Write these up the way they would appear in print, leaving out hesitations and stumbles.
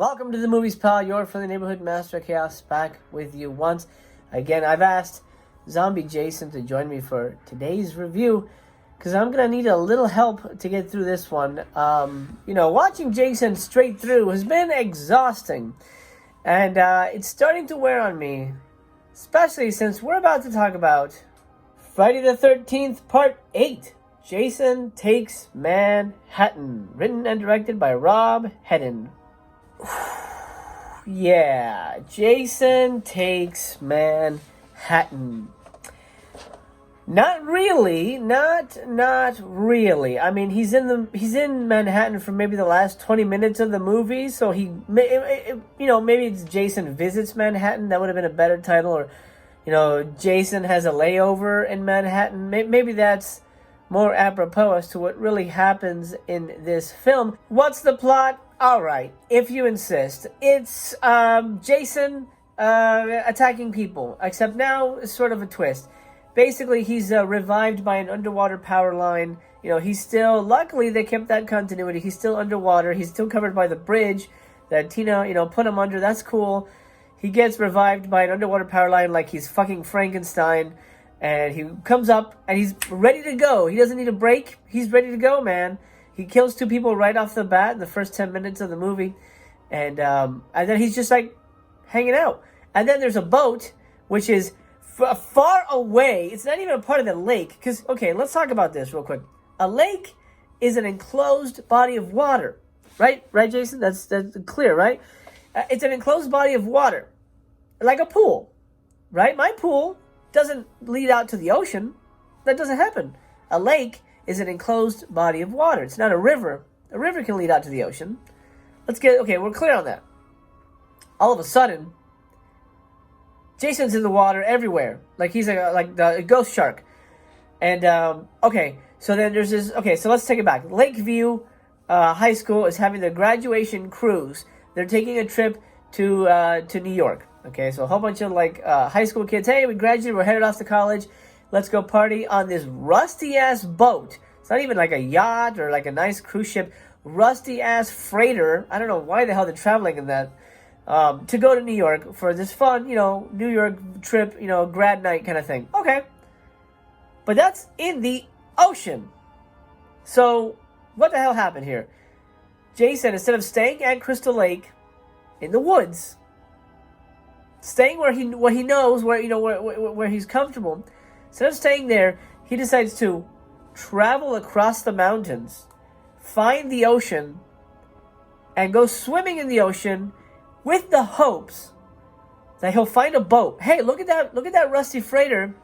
Welcome to the Movies Pal, your friendly neighborhood master of chaos, back with you once again. I've asked Zombie Jason to join me for today's review because I'm going to need a little help to get through this one. Watching Jason straight through has been exhausting, and it's starting to wear on me, especially since we're about to talk about Friday the 13th, Part 8, Jason Takes Manhattan, written and directed by Rob Hedden. Yeah, Jason Takes Manhattan. Not really. I mean, he's in Manhattan for maybe the last 20 minutes of the movie, so maybe it's Jason Visits Manhattan. That would have been a better title, or Jason has a layover in Manhattan. Maybe that's more apropos as to what really happens in this film. What's the plot? All right, if you insist. It's Jason attacking people, except now it's sort of a twist. Basically, he's revived by an underwater power line. He's still, luckily they kept that continuity. He's still underwater. He's still covered by the bridge that Tina, put him under. That's cool. He gets revived by an underwater power line like he's fucking Frankenstein. And he comes up and he's ready to go. He doesn't need a break. He's ready to go, man. He kills 2 people right off the bat in the first 10 minutes of the movie. And then he's just like hanging out. And then there's a boat, which is far away. It's not even a part of the lake. Because, okay, let's talk about this real quick. A lake is an enclosed body of water. Right? Right, Jason? That's clear, right? It's an enclosed body of water. Like a pool. Right? My pool doesn't lead out to the ocean. That doesn't happen. A lake is an enclosed body of water. It's not a river. A river can lead out to the ocean. We're clear on that. All of a sudden, Jason's in the water everywhere. Like he's like the ghost shark. And, so then there's this, so let's take it back. Lakeview High School is having their graduation cruise. They're taking a trip to New York. Okay, so a whole bunch of high school kids, hey, we graduated, we're headed off to college. Let's go party on this rusty-ass boat. It's not even like a yacht or like a nice cruise ship. Rusty-ass freighter. I don't know why the hell they're traveling in that. To go to New York for this fun, New York trip, grad night kind of thing. Okay. But that's in the ocean. So, what the hell happened here? Jason, instead of staying at Crystal Lake in the woods, staying where he knows, where he's comfortable, instead of staying there, he decides to travel across the mountains, find the ocean, and go swimming in the ocean with the hopes that he'll find a boat. Hey, look at that rusty freighter.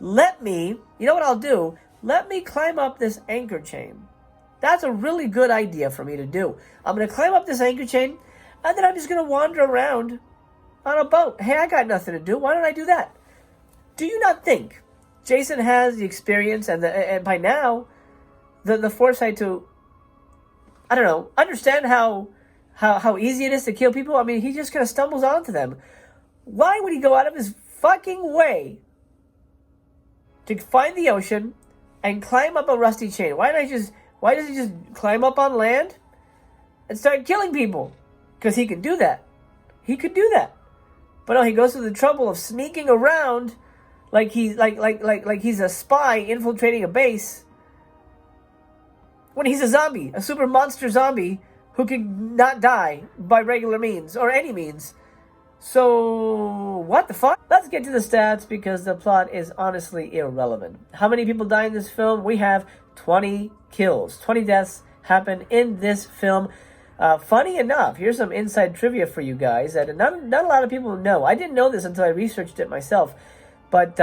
You know what I'll do? Let me climb up this anchor chain. That's a really good idea for me to do. I'm going to climb up this anchor chain, and then I'm just going to wander around on a boat. Hey, I got nothing to do. Why don't I do that? Do you not think Jason has the experience and by now the foresight to, I don't know, understand how easy it is to kill people? I mean, he just kind of stumbles onto them. Why would he go out of his fucking way to find the ocean and climb up a rusty chain? Why does he just climb up on land and start killing people? Because he could do that. He could do that. But no, he goes through the trouble of sneaking around like he's a spy infiltrating a base when he's a zombie, a super monster zombie who can not die by regular means or any means. So, what the fuck? Let's get to the stats because the plot is honestly irrelevant. How many people die in this film? We have 20 kills. 20 deaths happen in this film. Funny enough, here's some inside trivia for you guys that not a lot of people know. I didn't know this until I researched it myself. But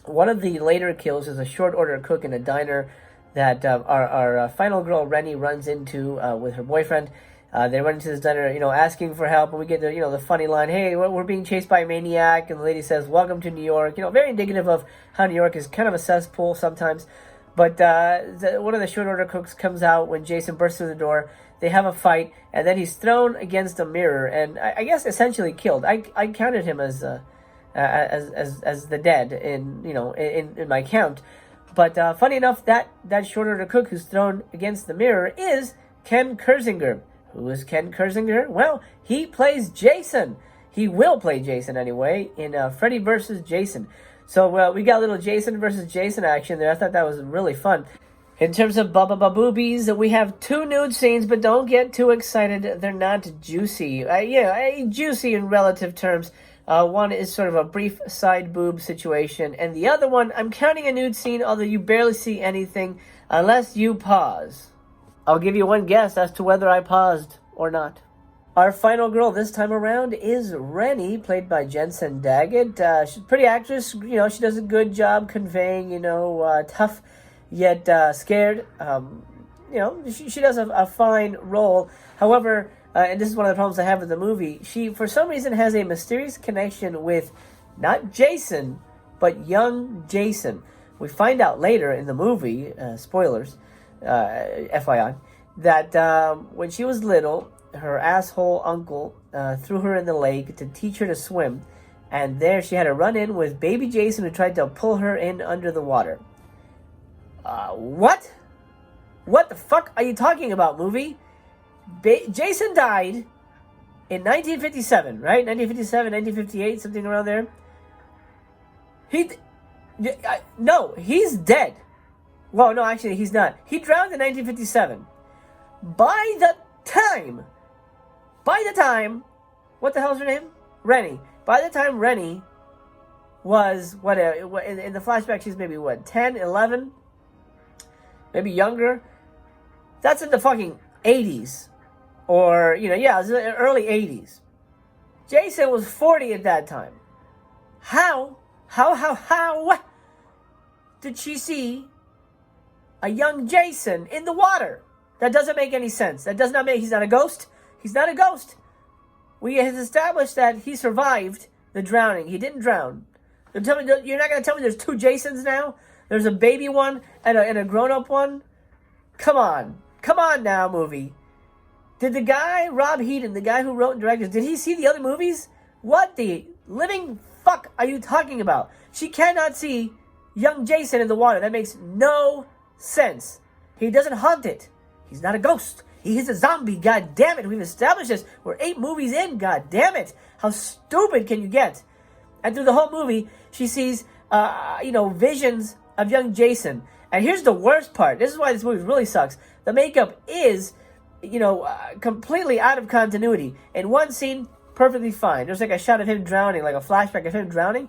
one of the later kills is a short order cook in a diner that our final girl, Rennie, runs into with her boyfriend. They run into this diner, asking for help. And we get the funny line, hey, we're being chased by a maniac. And the lady says, welcome to New York. Very indicative of how New York is kind of a cesspool sometimes. But one of the short order cooks comes out when Jason bursts through the door. They have a fight, and then he's thrown against a mirror, and I guess essentially killed. I counted him as the dead in my count. But funny enough, that short order cook who's thrown against the mirror is Ken Kersinger. Who is Ken Kersinger? Well, he plays Jason. He will play Jason anyway in Freddy vs. Jason. So we got a little Jason versus Jason action there. I thought that was really fun. In terms of boobies, we have 2 nude scenes, but don't get too excited. They're not juicy. Juicy in relative terms. One is sort of a brief side boob situation, and the other one, I'm counting a nude scene, although you barely see anything unless you pause. I'll give you one guess as to whether I paused or not. Our final girl this time around is Rennie, played by Jensen Daggett. She's a pretty actress. You know, she does a good job conveying, tough yet scared. She does a fine role. However, and this is one of the problems I have with the movie, she, for some reason, has a mysterious connection with not Jason, but young Jason. We find out later in the movie, spoilers, FYI, that when she was little, her asshole uncle threw her in the lake to teach her to swim, and there she had a run-in with baby Jason, who tried to pull her in under the water. What? What the fuck are you talking about, movie? Jason died in 1957, right? 1957, 1958, something around there. No, he's dead. Well, no, actually, he's not. He drowned in 1957. By the time, what the hell's her name? Rennie. By the time Rennie was, in the flashback, she's maybe, 10, 11? Maybe younger? That's in the fucking 80s. Or, it was the early 80s. Jason was 40 at that time. How did she see a young Jason in the water? That doesn't make any sense. That does not make... He's not a ghost. He's not a ghost. We have established that he survived the drowning. He didn't drown. You're not going to tell me there's 2 Jasons now? There's a baby one and a grown-up one? Come on now, movie. Did the guy, Rob Heaton, the guy who wrote and directed, did he see the other movies? What the living fuck are you talking about? She cannot see young Jason in the water. That makes no sense. He doesn't haunt it. He's not a ghost. He is a zombie, god damn it. We've established this. We're 8 movies in, god damn it. How stupid can you get? And through the whole movie, she sees, visions of young Jason. And here's the worst part. This is why this movie really sucks. The makeup is... completely out of continuity. In one scene, perfectly fine. There's like a shot of him drowning, like a flashback of him drowning.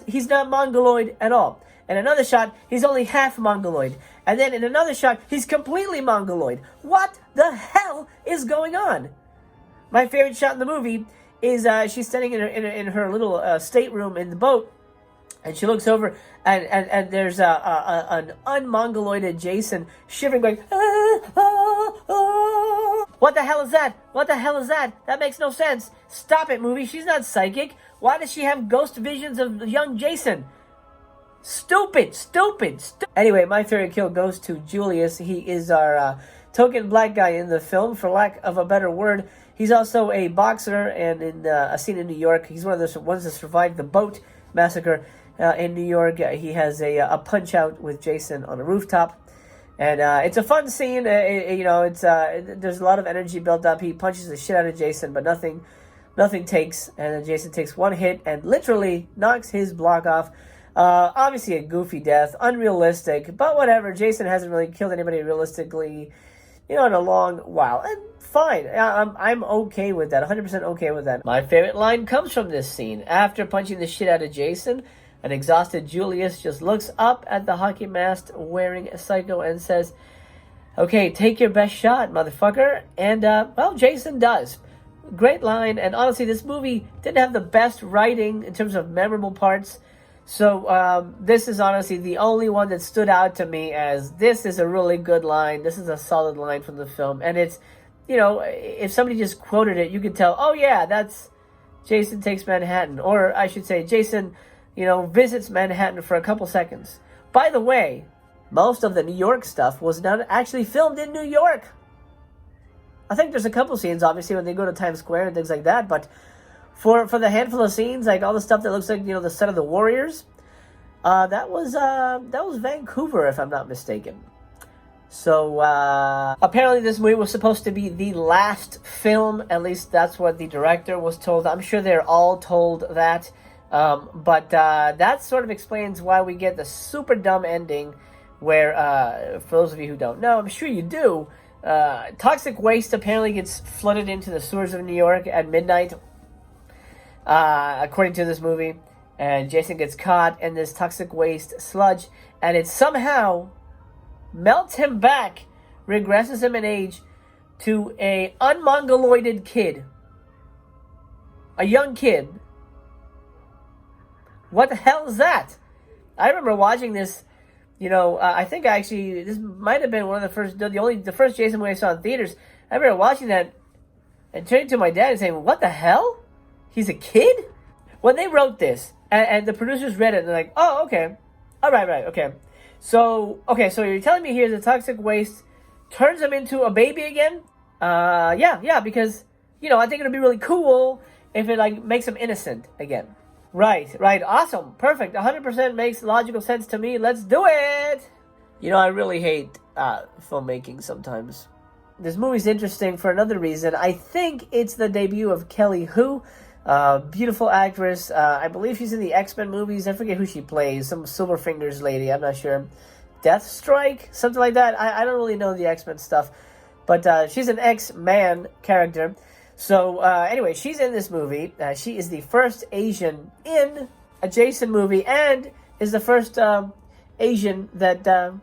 He's not mongoloid at all. In another shot, he's only half mongoloid. And then in another shot, he's completely mongoloid. What the hell is going on? My favorite shot in the movie is she's standing in her little stateroom in the boat, and she looks over, and there's an unmongoloided Jason shivering, going, What the hell is that? What the hell is that? That makes no sense. Stop it, movie. She's not psychic. Why does she have ghost visions of young Jason? Stupid. Anyway, my favorite kill goes to Julius. He is our token black guy in the film, for lack of a better word. He's also a boxer, and in a scene in New York, he's one of the ones that survived the boat massacre in New York. He has a punch-out with Jason on a rooftop. And it's a fun scene. There's a lot of energy built up. He punches the shit out of Jason, but nothing takes. And then Jason takes one hit and literally knocks his block off. Obviously a goofy death, unrealistic, but whatever. Jason hasn't really killed anybody realistically, in a long while. And fine. I'm okay with that. 100% okay with that. My favorite line comes from this scene. After punching the shit out of Jason, an exhausted Julius just looks up at the hockey mask wearing Psycho and says, "Okay, take your best shot, motherfucker." And, Jason does. Great line. And honestly, this movie didn't have the best writing in terms of memorable parts. So this is honestly the only one that stood out to me as this is a really good line. This is a solid line from the film. And it's, if somebody just quoted it, you could tell, oh yeah, that's Jason Takes Manhattan. Or I should say Jason, visits Manhattan for a couple seconds. By the way, most of the New York stuff was not actually filmed in New York. I think there's a couple scenes, obviously, when they go to Times Square and things like that, but for the handful of scenes, like all the stuff that looks like, the set of the Warriors, that was Vancouver, if I'm not mistaken. So, apparently this movie was supposed to be the last film. At least that's what the director was told. I'm sure they're all told that. But that sort of explains why we get the super dumb ending where, for those of you who don't know, I'm sure you do, toxic waste apparently gets flooded into the sewers of New York at midnight, according to this movie. And Jason gets caught in this toxic waste sludge, and it somehow melts him back, regresses him in age to a unmongoloided kid. A young kid. What the hell is that? I remember watching this, I think actually, this might have been one of the first, the first Jason movie I saw in theaters. I remember watching that and turning to my dad and saying, what the hell? He's a kid? When they wrote this, and the producers read it, and they're like, oh, okay. All right, okay. So you're telling me here the toxic waste turns him into a baby again? Yeah, because, I think it'd be really cool if it, makes him innocent again. Right, awesome, perfect, 100% makes logical sense to me, let's do it! I really hate filmmaking sometimes. This movie's interesting for another reason. I think it's the debut of Kelly Hu. Beautiful actress. I believe she's in the X-Men movies. I forget who she plays. Some Silver Fingers lady. I'm not sure. Deathstrike? Something like that. I don't really know the X-Men stuff. But she's an X-Man character. So anyway, she's in this movie. She is the first Asian in a Jason movie and is the first Asian that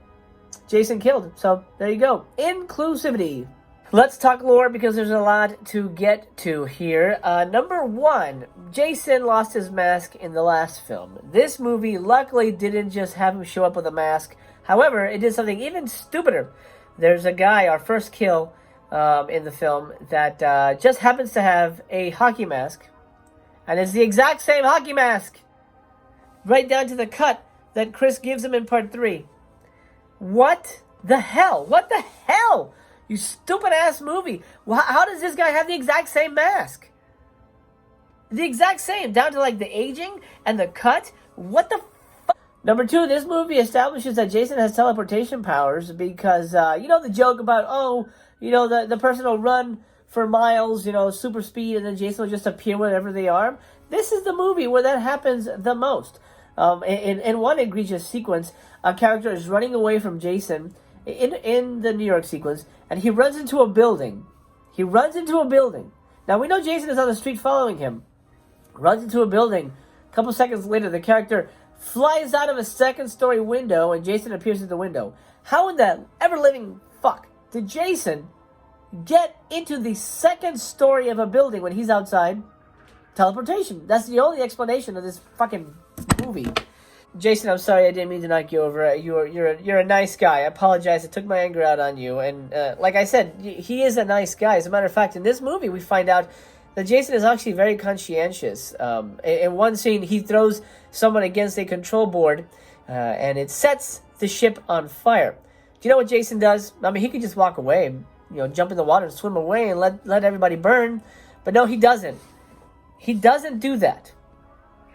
Jason killed. So there you go. Inclusivity. Let's talk lore because there's a lot to get to here. Number one, Jason lost his mask in the last film. This movie luckily didn't just have him show up with a mask. However, it did something even stupider. There's a guy, our first kill in the film, that just happens to have a hockey mask. And it's the exact same hockey mask. Right down to the cut that Chris gives him in part 3. What the hell? What the hell? You stupid ass movie. How does this guy have the exact same mask? The exact same, down to the aging and the cut. What the fuck? Number two, this movie establishes that Jason has teleportation powers because, the joke about, the person will run for miles, super speed, and then Jason will just appear wherever they are. This is the movie where that happens the most. In one egregious sequence, a character is running away from Jason in the New York sequence, and he runs into a building. Now, we know Jason is on the street following him. Runs into a building. A couple seconds later, the character flies out of a second-story window, and Jason appears at the window. How in the ever-living fuck did Jason get into the second story of a building when he's outside? Teleportation. That's the only explanation of this fucking movie. Jason, I'm sorry, I didn't mean to knock you over. You're a nice guy. I apologize. I took my anger out on you. And like I said, he is a nice guy. As a matter of fact, in this movie, we find out that Jason is actually very conscientious. In one scene, he throws someone against a control board, and it sets the ship on fire. Do you know what Jason does? I mean, he could just walk away, jump in the water and swim away and let everybody burn. But no, he doesn't. He doesn't do that.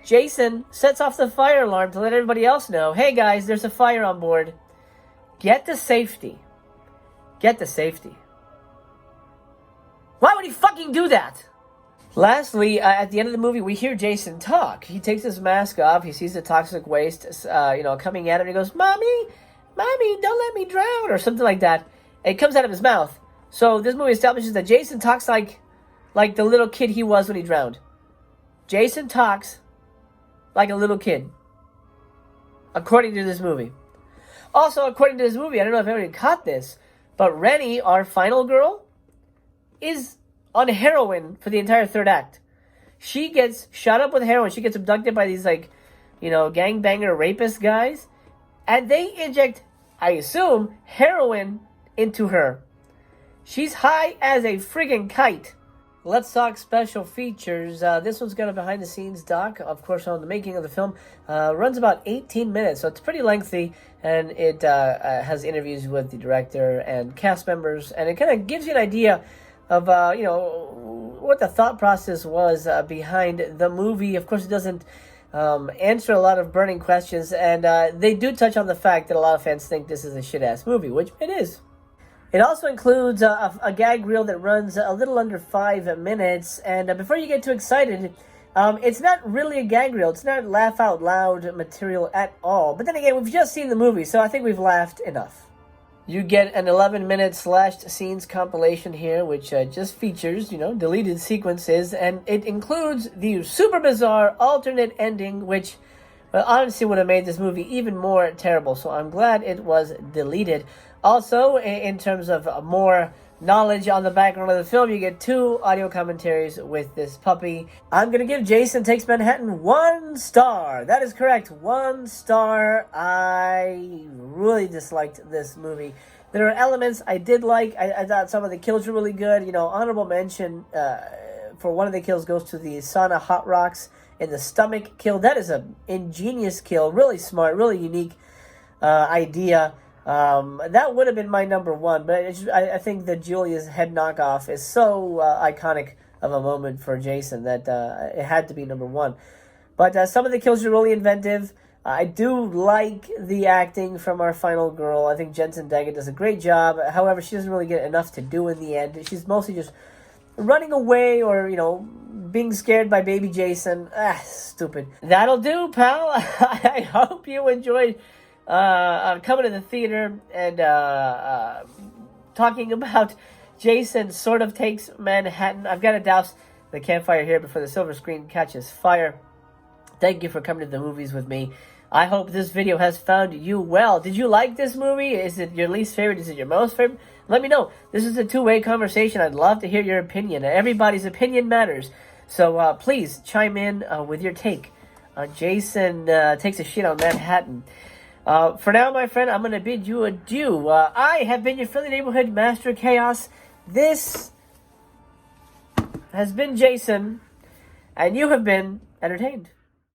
Jason sets off the fire alarm to let everybody else know, hey guys, there's a fire on board. Get to safety. Why would he fucking do that? Lastly, at the end of the movie, we hear Jason talk. He takes his mask off. He sees the toxic waste, coming at him. He goes, Mommy, don't let me drown, or something like that. And it comes out of his mouth. So this movie establishes that Jason talks like the little kid he was when he drowned. Jason talks like a little kid, according to this movie. Also, according to this movie, I don't know if anybody caught this, but Rennie, our final girl, is on heroin for the entire third act. She gets shot up with heroin. She gets abducted by these, gangbanger rapist guys, and they inject, I assume, heroin into her. She's high as a friggin' kite. Let's talk special features. This one's got a behind-the-scenes doc, of course, on the making of the film. Runs about 18 minutes, so it's pretty lengthy, and it has interviews with the director and cast members, and it kind of gives you an idea of, what the thought process was behind the movie. Of course, it doesn't answer a lot of burning questions, and they do touch on the fact that a lot of fans think this is a shit-ass movie, which it is. It also includes a gag reel that runs a little under 5 minutes, and before you get too excited, it's not really a gag reel. It's not laugh-out-loud material at all. But then again, we've just seen the movie, so I think we've laughed enough. You get an 11-minute slashed scenes compilation here, which just features, deleted sequences, and it includes the super bizarre alternate ending, which honestly would have made this movie even more terrible, so I'm glad it was deleted. Also, in terms of more knowledge on the background of the film, you get 2 audio commentaries with this puppy. I'm going to give Jason Takes Manhattan 1 star. That is correct, 1 star. I really disliked this movie. There are elements I did like. I thought some of the kills were really good. Honorable mention for one of the kills goes to the sauna hot rocks in the stomach kill. That is an ingenious kill, really smart, really unique idea. That would have been my number 1, but I think the Julius head knockoff is so iconic of a moment for Jason that it had to be number 1. But some of the kills are really inventive. I do like the acting from our final girl. I think Jensen Daggett does a great job. However, she doesn't really get enough to do in the end. She's mostly just running away or, being scared by baby Jason. Stupid. That'll do, pal. I hope you enjoyed coming to the theater and talking about Jason Sort of Takes Manhattan. I've got to douse the campfire here before the silver screen catches fire. Thank you for coming to the movies with me. I hope this video has found you well. Did you like this movie? Is it your least favorite? Is it your most favorite? Let me know. This is a two-way conversation. I'd love to hear your opinion. Everybody's opinion matters. So please chime in with your take on Jason Takes a Shit on Manhattan. For now, my friend, I'm going to bid you adieu. I have been your friendly neighborhood Master Chaos. This has been Jason, and you have been entertained.